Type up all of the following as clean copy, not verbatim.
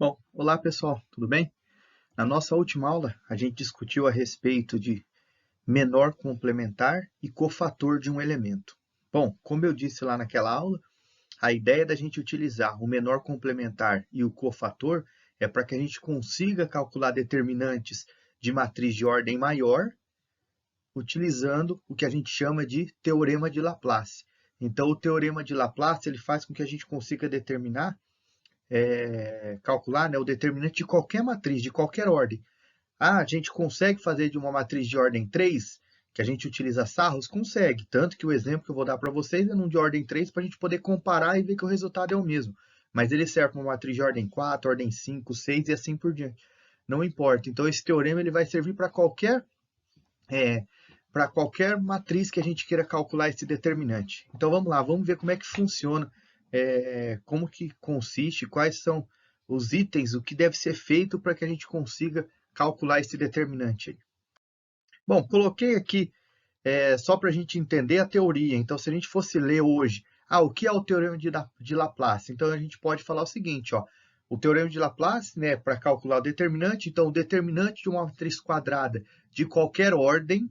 Bom, olá pessoal, tudo bem? Na nossa última aula, a gente discutiu a respeito de menor complementar e cofator de um elemento. Bom, como eu disse lá naquela aula, a ideia da gente utilizar o menor complementar e o cofator é para que a gente consiga calcular determinantes de matriz de ordem maior, utilizando o que a gente chama de teorema de Laplace. Então, o teorema de Laplace ele faz com que a gente consiga determinar calcular, né, o determinante de qualquer matriz, de qualquer ordem. Ah, a gente consegue fazer de uma matriz de ordem 3, que a gente utiliza sarros? Consegue. Tanto que o exemplo que eu vou dar para vocês é num de ordem 3 para a gente poder comparar e ver que o resultado é o mesmo. Mas ele serve para uma matriz de ordem 4, ordem 5, 6 e assim por diante. Não importa. Então, esse teorema ele vai servir para qualquer matriz que a gente queira calcular esse determinante. Então, vamos lá, vamos ver como é que funciona, como que consiste, quais são os itens, o que deve ser feito para que a gente consiga calcular esse determinante. Bom, coloquei aqui só para a gente entender a teoria. Então, se a gente fosse ler hoje, o que é o teorema de Laplace? Então, a gente pode falar o seguinte, ó, o teorema de Laplace, né, para calcular o determinante, então o determinante de uma matriz quadrada de qualquer ordem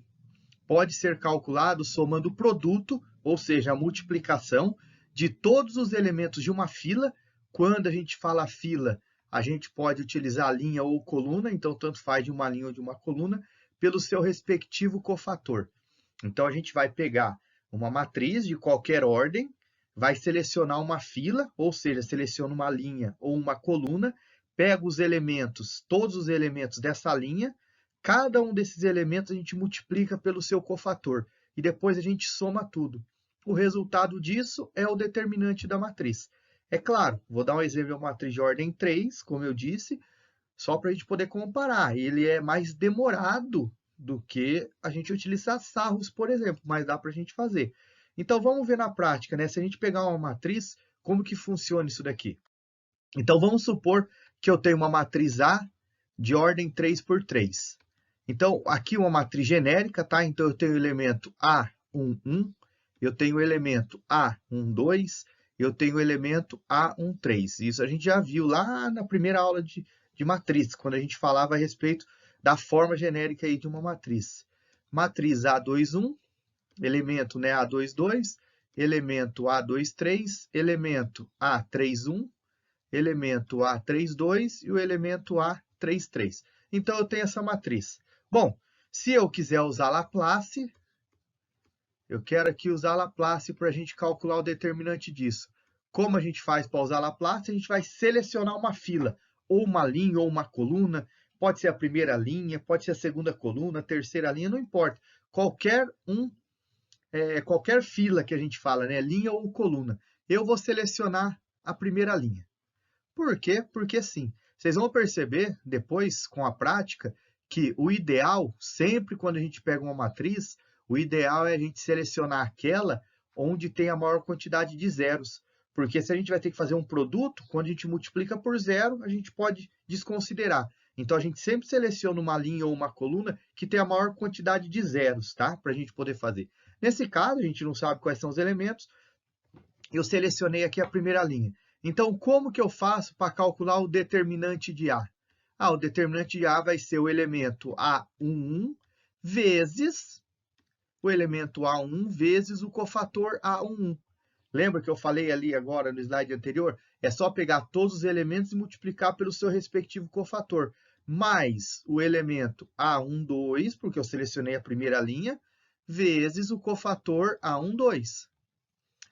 pode ser calculado somando o produto, ou seja, a multiplicação de todos os elementos de uma fila. Quando a gente fala fila, a gente pode utilizar linha ou coluna, então tanto faz de uma linha ou de uma coluna, pelo seu respectivo cofator. Então a gente vai pegar uma matriz de qualquer ordem, vai selecionar uma fila, ou seja, seleciona uma linha ou uma coluna, pega os elementos, todos os elementos dessa linha, cada um desses elementos a gente multiplica pelo seu cofator e depois a gente soma tudo. O resultado disso é o determinante da matriz. É claro, vou dar um exemplo de uma matriz de ordem 3, como eu disse, só para a gente poder comparar. Ele é mais demorado do que a gente utilizar sarros, por exemplo, mas dá para a gente fazer. Então, vamos ver na prática, né? Se a gente pegar uma matriz, como que funciona isso daqui? Então, vamos supor que eu tenho uma matriz A de ordem 3 por 3. Então, aqui uma matriz genérica, tá? Então, eu tenho o elemento A11, eu tenho o elemento A12, eu tenho o elemento A13. Isso a gente já viu lá na primeira aula de matriz, quando a gente falava a respeito da forma genérica aí de uma matriz. Matriz A21, elemento, né, A22, elemento A23, elemento A31, elemento A32 e o elemento A33. Então, eu tenho essa matriz. Bom, se eu quiser usar Laplace, eu quero aqui usar Laplace para a gente calcular o determinante disso. Como a gente faz para usar Laplace? A gente vai selecionar uma fila, ou uma linha, ou uma coluna. Pode ser a primeira linha, pode ser a segunda coluna, a terceira linha, não importa. Qualquer fila que a gente fala, né? Linha ou coluna. Eu vou selecionar a primeira linha. Por quê? Porque sim. Vocês vão perceber depois, com a prática, que o ideal, sempre quando a gente pega uma matriz, o ideal é a gente selecionar aquela onde tem a maior quantidade de zeros. Porque se a gente vai ter que fazer um produto, quando a gente multiplica por zero, a gente pode desconsiderar. Então, a gente sempre seleciona uma linha ou uma coluna que tem a maior quantidade de zeros, tá? Para a gente poder fazer. Nesse caso, a gente não sabe quais são os elementos, eu selecionei aqui a primeira linha. Então, como que eu faço para calcular o determinante de A? O determinante de A vai ser o elemento A11 vezes o elemento A1 vezes o cofator A11. Lembra que eu falei ali agora no slide anterior? É só pegar todos os elementos e multiplicar pelo seu respectivo cofator. Mais o elemento A12, porque eu selecionei a primeira linha, vezes o cofator A12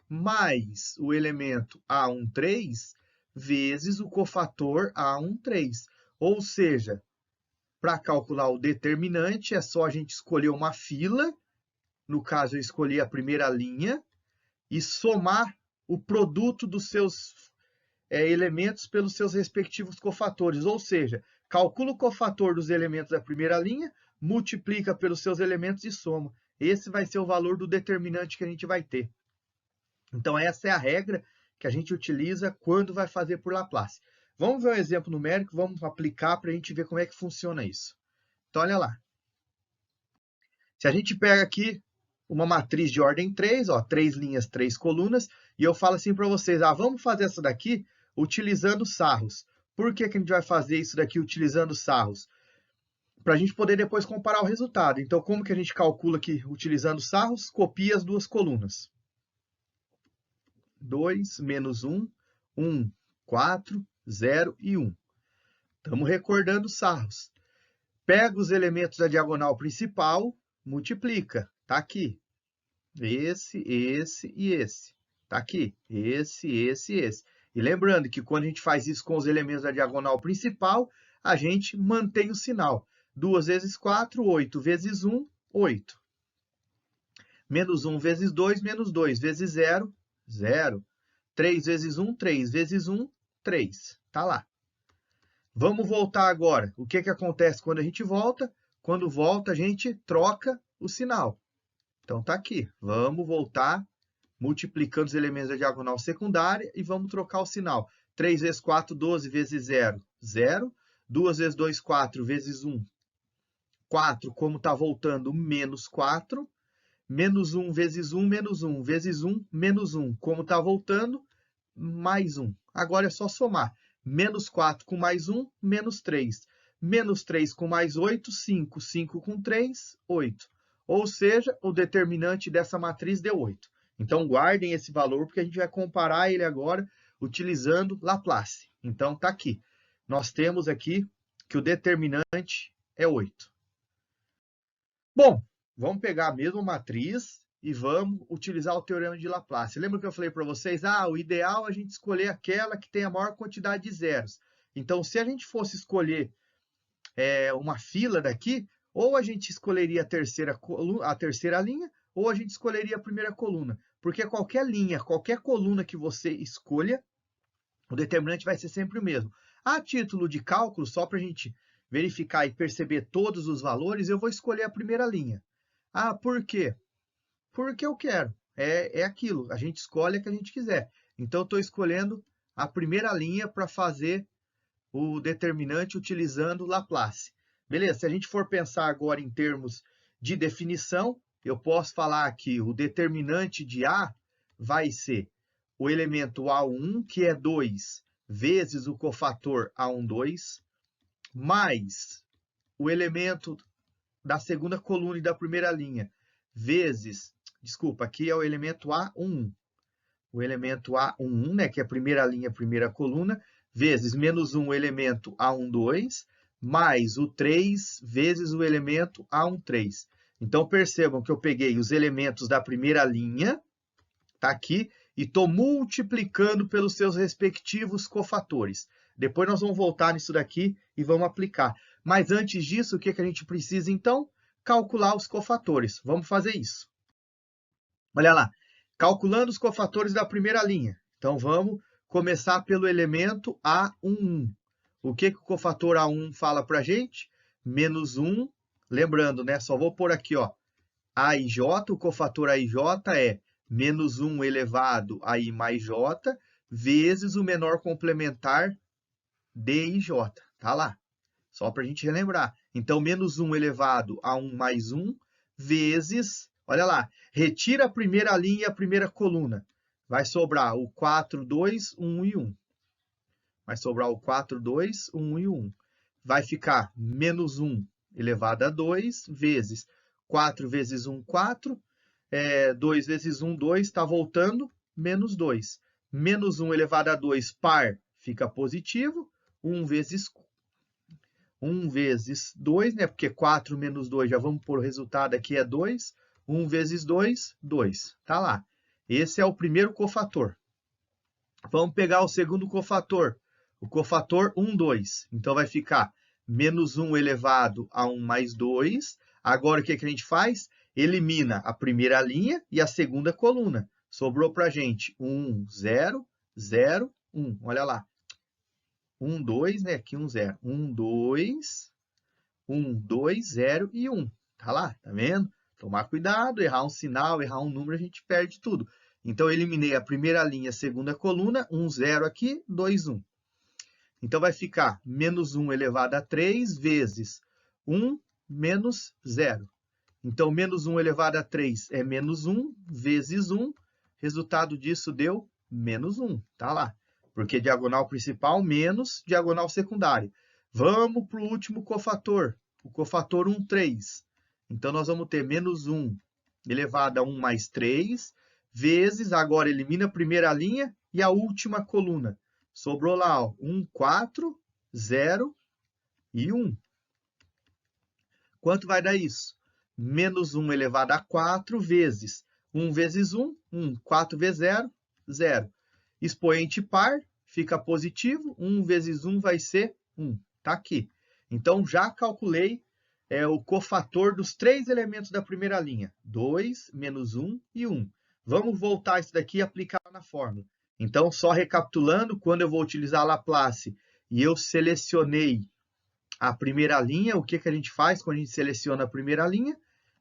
mais o elemento A13 vezes o cofator A13. Ou seja, para calcular o determinante, é só a gente escolher uma fila, no caso eu escolhi a primeira linha, e somar o produto dos seus elementos pelos seus respectivos cofatores. Ou seja, calcula o cofator dos elementos da primeira linha, multiplica pelos seus elementos e soma. Esse vai ser o valor do determinante que a gente vai ter. Então, essa é a regra que a gente utiliza quando vai fazer por Laplace. Vamos ver um exemplo numérico, vamos aplicar para a gente ver como é que funciona isso. Então, olha lá. Se a gente pega aqui uma matriz de ordem 3, ó, 3 linhas, 3 colunas, e eu falo assim para vocês, vamos fazer essa daqui utilizando sarros. Por que que a gente vai fazer isso daqui utilizando sarros? Para a gente poder depois comparar o resultado. Então, como que a gente calcula aqui utilizando sarros? Copia as duas colunas. 2 menos 1, 1, 4, 0 e 1. Estamos recordando sarros. Pega os elementos da diagonal principal, multiplica. Está aqui. Esse e esse. Está aqui. Esse e esse. E lembrando que quando a gente faz isso com os elementos da diagonal principal, a gente mantém o sinal. 2 vezes 4, 8 vezes 1, 8. Menos 1 vezes 2, menos 2 vezes 0, 0. 3 vezes 1, 3 vezes 1, 3. Está lá. Vamos voltar agora. O que que acontece quando a gente volta? Quando volta, a gente troca o sinal. Então, está aqui. Vamos voltar multiplicando os elementos da diagonal secundária e vamos trocar o sinal. 3 vezes 4, 12 vezes 0, 0. 2 vezes 2, 4 vezes 1, 4. Como está voltando, menos 4. Menos 1 vezes 1, menos 1. Vezes 1, menos 1. Como está voltando, mais 1. Agora é só somar. Menos 4 com mais 1, menos 3. Menos 3 com mais 8, 5. 5 com 3, 8. Ou seja, o determinante dessa matriz deu 8. Então, guardem esse valor, porque a gente vai comparar ele agora utilizando Laplace. Então, está aqui. Nós temos aqui que o determinante é 8. Bom, vamos pegar a mesma matriz e vamos utilizar o teorema de Laplace. Lembra que eu falei para vocês? O ideal é a gente escolher aquela que tem a maior quantidade de zeros. Então, se a gente fosse escolher uma fila daqui, ou a gente escolheria a terceira linha, ou a gente escolheria a primeira coluna. Porque qualquer linha, qualquer coluna que você escolha, o determinante vai ser sempre o mesmo. A título de cálculo, só para a gente verificar e perceber todos os valores, eu vou escolher a primeira linha. Por quê? Porque eu quero. É aquilo, a gente escolhe a que a gente quiser. Então, eu estou escolhendo a primeira linha para fazer o determinante utilizando Laplace. Beleza, se a gente for pensar agora em termos de definição, eu posso falar que o determinante de A vai ser o elemento A1, que é 2, vezes o cofator A1, 2, mais o elemento da segunda coluna e da primeira linha, vezes, desculpa, aqui é o elemento A11. O elemento A11, né, que é a primeira linha, primeira coluna, vezes menos 1, o elemento A1, 2, mais o 3 vezes o elemento A1, 3. Então, percebam que eu peguei os elementos da primeira linha, tá aqui, e estou multiplicando pelos seus respectivos cofatores. Depois nós vamos voltar nisso daqui e vamos aplicar. Mas antes disso, o que a gente precisa, então? Calcular os cofatores. Vamos fazer isso. Olha lá, calculando os cofatores da primeira linha. Então, vamos começar pelo elemento A11. O que o cofator A1 fala para a gente? Menos 1. Lembrando, né? Só vou pôr aqui, ó, A e J. O cofator A e J é menos 1 elevado a I mais J, vezes o menor complementar D e J. Tá lá. Só para a gente relembrar. Então, menos 1 elevado a 1 mais 1, vezes, olha lá, retira a primeira linha e a primeira coluna. Vai sobrar o 4, 2, 1 e 1. Vai sobrar o 4, 2, 1 e 1. Vai ficar menos 1 elevado a 2, vezes 4 vezes 1, 4. 2 vezes 1, 2, está voltando, menos 2. Menos 1 elevado a 2, par, fica positivo. 1 vezes 2, né? Porque 4 menos 2, já vamos pôr o resultado aqui, é 2. 1 vezes 2, 2. Tá lá. Esse é o primeiro cofator. Vamos pegar o segundo cofator. O cofator 1, 2. Então, vai ficar menos 1 elevado a 1 mais 2. Agora, o que a gente faz? Elimina a primeira linha e a segunda coluna. Sobrou para a gente 1, 0, 0, 1. Olha lá. 1, 2, né? Aqui 1, 0. 1, 2, 1, 2, 0 e 1. Tá lá, tá vendo? Tomar cuidado, errar um sinal, errar um número, a gente perde tudo. Então, eu eliminei a primeira linha, a segunda coluna, 1, 0 aqui, 2, 1. Então, vai ficar menos 1 elevado a 3 vezes 1 menos 0. Então, menos 1 elevado a 3 é menos 1 vezes 1. Resultado disso deu menos 1. Tá lá. porque diagonal principal menos diagonal secundária. Vamos para o último cofator, o cofator 1, 3. Então, nós vamos ter menos 1 elevado a 1 mais 3, vezes, agora elimina a primeira linha e a última coluna. Sobrou lá, ó, 1, 4, 0 e 1. Quanto vai dar isso? Menos 1 elevado a 4 vezes 1 vezes 1, 1. 4 vezes 0, 0. Expoente par, fica positivo. 1 vezes 1 vai ser 1. Está aqui. Então, já calculei o cofator dos 3 elementos da primeira linha. 2, menos 1 e 1. Vamos voltar isso daqui e aplicar na fórmula. Então, só recapitulando, quando eu vou utilizar a Laplace e eu selecionei a primeira linha, o que a gente faz quando a gente seleciona a primeira linha?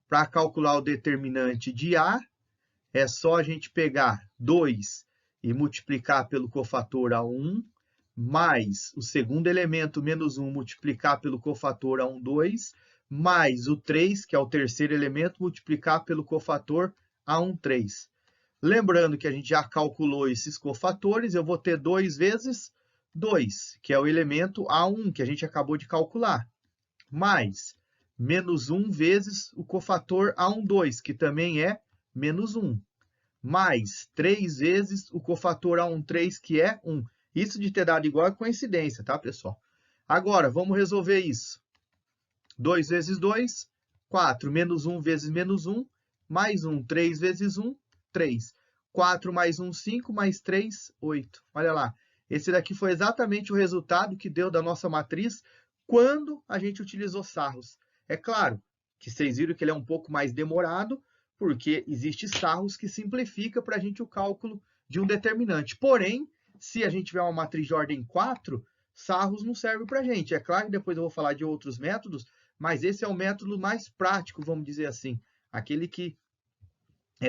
Para calcular o determinante de A, é só a gente pegar 2 e multiplicar pelo cofator A1, mais o segundo elemento, menos 1, multiplicar pelo cofator A1, 2, mais o 3, que é o terceiro elemento, multiplicar pelo cofator A1, 3. Lembrando que a gente já calculou esses cofatores, eu vou ter 2 vezes 2, que é o elemento A1, que a gente acabou de calcular, mais menos 1 vezes o cofator A1, 2, que também é menos 1, mais 3 vezes o cofator A1, 3, que é 1. Isso de ter dado igual é coincidência, tá, pessoal? Agora, vamos resolver isso. 2 vezes 2, 4, menos 1 vezes menos 1, mais 1, 3 vezes 1, 3. 4 mais 1, 5, mais 3, 8. Olha lá. Esse daqui foi exatamente o resultado que deu da nossa matriz quando a gente utilizou sarros. É claro que vocês viram que ele é um pouco mais demorado, porque existe sarros que simplifica para a gente o cálculo de um determinante. Porém, se a gente tiver uma matriz de ordem 4, sarros não serve para a gente. É claro que depois eu vou falar de outros métodos, mas esse é o método mais prático, vamos dizer assim. Aquele que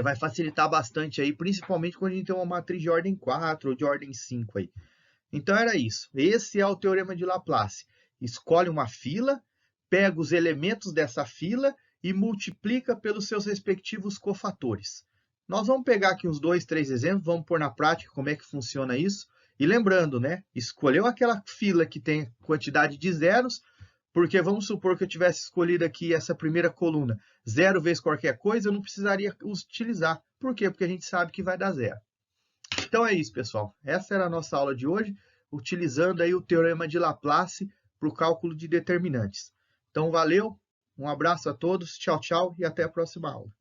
vai facilitar bastante aí, principalmente quando a gente tem uma matriz de ordem 4 ou de ordem 5 aí. Então era isso. Esse é o teorema de Laplace. Escolhe uma fila, pega os elementos dessa fila e multiplica pelos seus respectivos cofatores. Nós vamos pegar aqui uns 2, 3 exemplos, vamos pôr na prática como é que funciona isso. E lembrando, né? Escolheu aquela fila que tem quantidade de zeros, porque vamos supor que eu tivesse escolhido aqui essa primeira coluna, 0 vezes qualquer coisa, eu não precisaria utilizar. Por quê? Porque a gente sabe que vai dar 0. Então é isso, pessoal. Essa era a nossa aula de hoje, utilizando aí o teorema de Laplace para o cálculo de determinantes. Então, valeu, um abraço a todos, tchau, tchau e até a próxima aula.